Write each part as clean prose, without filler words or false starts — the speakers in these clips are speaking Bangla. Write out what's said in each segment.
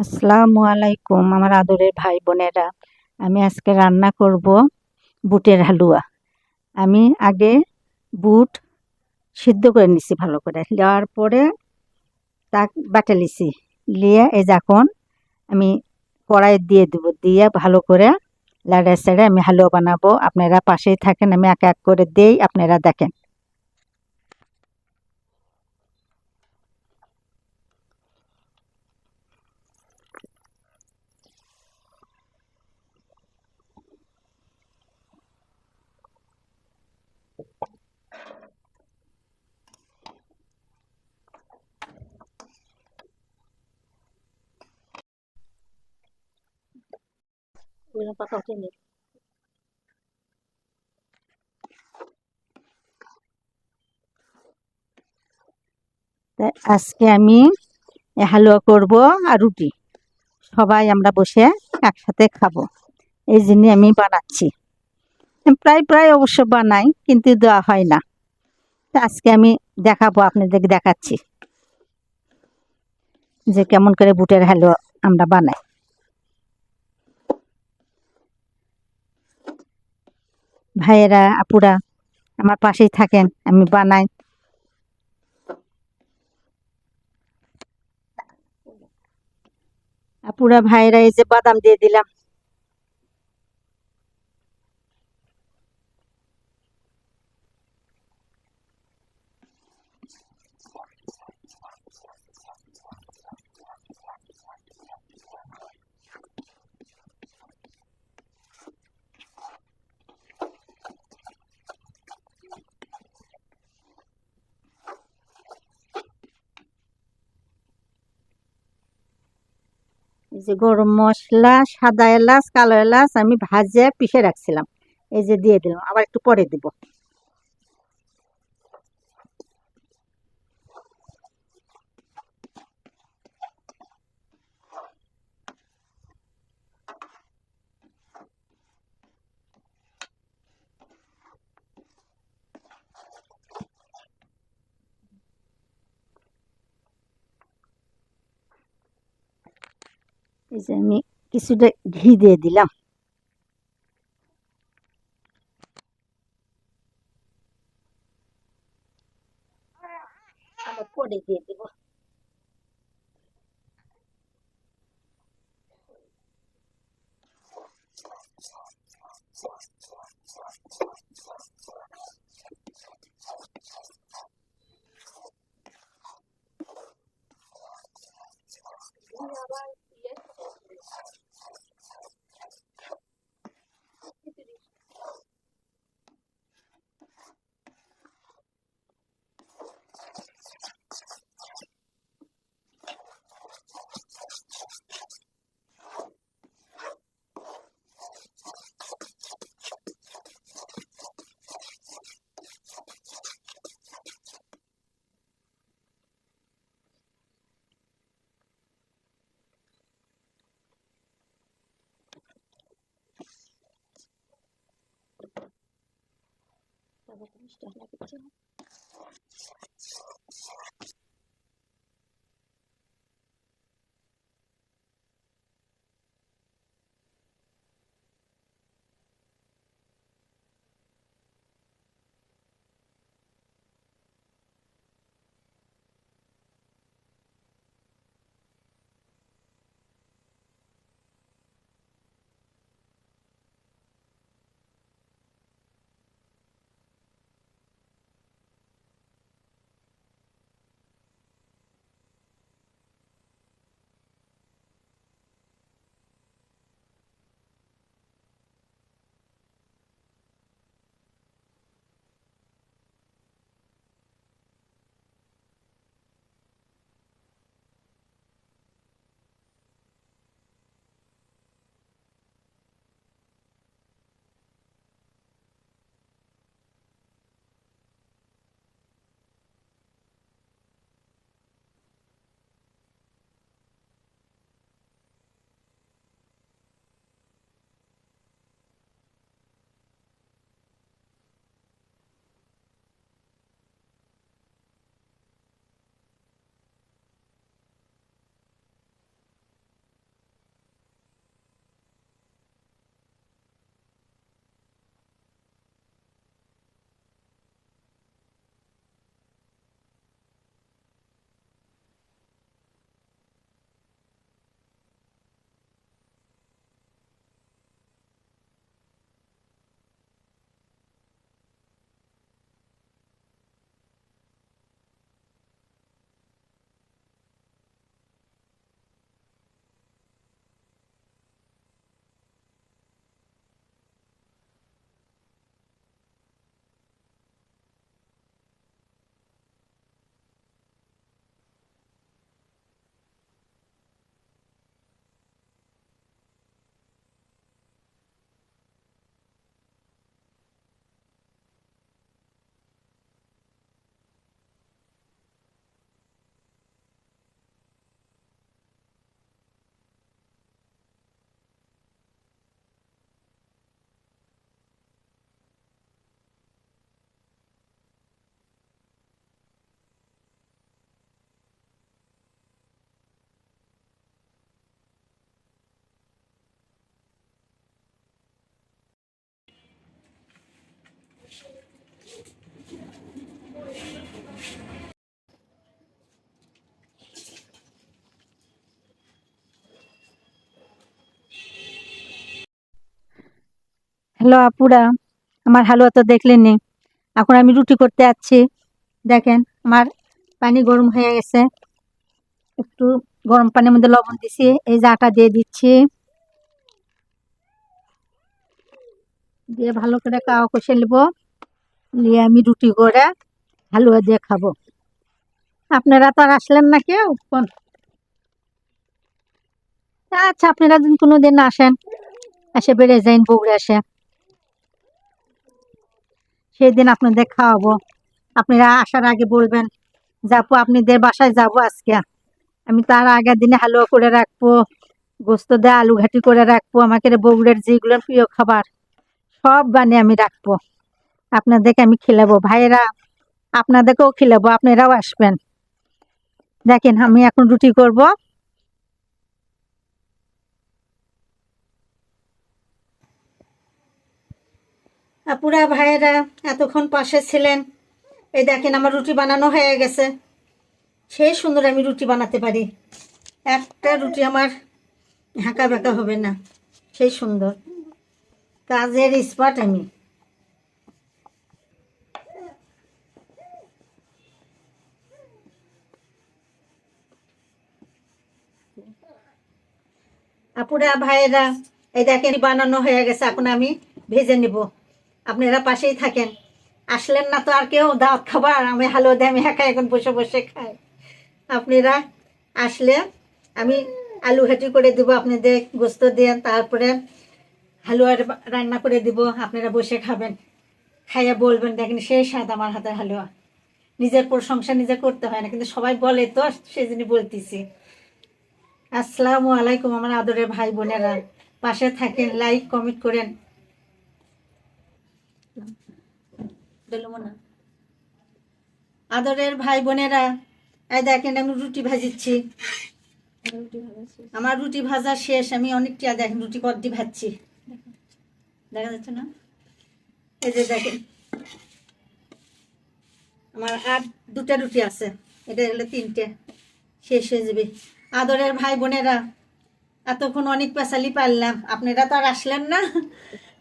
আসসালামু আলাইকুম আমার আদরের ভাই বোনেরা। আমি আজকে রান্না করব বুটের হালুয়া। আমি আগে বুট সিদ্ধ করে নিছি ভালো করে, নেওয়ার পরে তা বাটা লিছি, লিয়ে এই যে এখন আমি কড়াই দিয়ে দেবো, দিয়ে ভালো করে লাড়া ছেড়ে আমি হালুয়া বানাবো। আপনারা পাশেই থাকেন, আমি এক এক করে দেই, আপনারা দেখেন। তা আজকে আমি হালুয়া করব আর রুটি, সবাই আমরা বসে একসাথে খাবো, এই জন্য আমি বানাচ্ছি। প্রায় প্রায় অবশ্য বানাই, কিন্তু দেওয়া হয় না। তা আজকে আমি দেখাবো, আপনাদেরকে দেখাচ্ছি যে কেমন করে বুটের হালুয়া আমরা বানাই। ভাইয়েরা আপুরা আমার পাশেই থাকেন, আমি বানাই। আপুরা ভাইয়েরা এই যে বাদাম দিয়ে দিলাম, এই যে গরম মশলা, সাদা এলাচ, কালো এলাচ আমি ভাজে পিষে রাখছিলাম, এই যে দিয়ে দিলাম, আবার একটু পরে দিব। এই যে আমি কিছুটা ঘি দিয়ে দিলাম, আবার পরে দিয়ে দিব। হ্যালো আপুরা, আমার হালুয়া তো দেখলেনই। এখন আমি রুটি করতে যাচ্ছি। দেখেন আমার পানি গরম হয়ে গেছে, একটু গরম পানির মধ্যে লবণ দিছি, এই যে আটা দিয়ে দিচ্ছি, দিয়ে ভালো করে কাওয়া কষে নেবো, নিয়ে আমি রুটি করে হালুয়া দিয়ে খাবো। আপনারা তো আর আসলেন না কেউ কোন। আচ্ছা, আপনারা যদি কোনোদিন আসেন, এসে বেড়ে যাইন বগুড়া আসে, সেই দিন আপনাদের খাওয়াবো। আপনারা আসার আগে বলবেন যে আপু আপনাদের বাসায় যাবো আজকে। আমি তার আগের দিনে হালুয়া করে রাখবো, গোস্ত দিয়ে আলু ঘাটি করে রাখবো, আমাকে বগুড়ার যেগুলো প্রিয় খাবার সব বানিয়ে আমি রাখবো। আপনাদেরকে আমি খিলাবো ভাইয়েরা, আপনাদেরকেও খিলাবো, আপনারাও আসবেন। দেখেন আমি এখন রুটি করব। আপুরা ভাইয়েরা এতক্ষণ পাশে ছিলেন, এই দেখেন আমার রুটি বানানো হয়ে গেছে। সেই সুন্দর আমি রুটি বানাতে পারি, একটা রুটি আমার হাঁকা ব্যাকা হবে না, সেই সুন্দর কাজের স্পার্ট আমি। আপুরা ভাইয়েরা এই দেখেন বানানো হয়ে গেছে, এখন আমি ভেজে নিব। আপনারা পাশেই থাকেন, আসলেন না তো আর কেউ দাওয়াত খাবার, আমি হালুয়া দিয়ে আমি একা এখন বসে বসে খাই। আপনারা আসলে আমি আলু ঘাটি করে দিব আপনাদের গোস্ত দিয়ে, তারপরে হালুয়া রান্না করে দিব, আপনারা বসে খাবেন, খাইয়া বলবেন দেখেন সেই স্বাদ আমার হাতের হালুয়া। নিজের প্রশংসা নিজে করতে হয় না, কিন্তু সবাই বলে তো সেই জন্য বলতেছি। আসসালামু আলাইকুম আমার আদরের ভাই বোনেরা, পাশে থাকেন, লাইক কমেন্ট করেন। আদরের ভাই বোনেরা এই দেখেন আমি রুটি ভাজিচ্ছি, আমার রুটি ভাজা শেষ। আমি অনেকটা দেখেন রুটি কদ্দি ভাজছি, দেখা যাচ্ছে না? এই যে দেখেন আমার আর দুটা রুটি আছে, এটা হলো তিনটে, শেষ হয়ে যাবে। আদরের ভাই বোনেরা এতক্ষণ অনেক পেশালি পারলাম, আপনারা তো আর আসলেন না,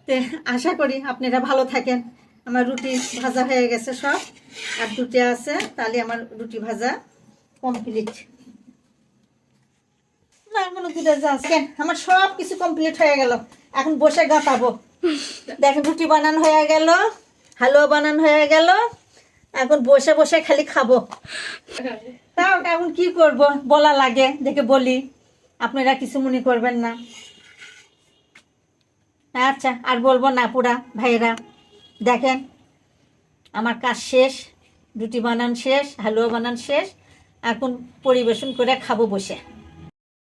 তে আশা করি আপনারা ভালো থাকেন। আমার রুটি ভাজা হয়ে গেছে সব, আর দুটো আছে, তাহলে আমার রুটি ভাজা কমপ্লিট। আমার সব কিছু কমপ্লিট হয়ে গেল, এখন বসে গাঁথাবো। দেখেন রুটি বানানো হয়ে গেল, হালুয়া বানানো হয়ে গেল, এখন বসে বসে খালি খাবো। তাও এখন কি করব, বলা লাগে দেখে বলি, আপনারা কিছু মনে করবেন না। আচ্ছা আর বলবো না পুরা ভাইয়েরা, দেখেন আমার কাজ শেষ, রুটি বানান শেষ, হালুয়া বানান শেষ, এখন পরিবেশন করে খাবো বসে।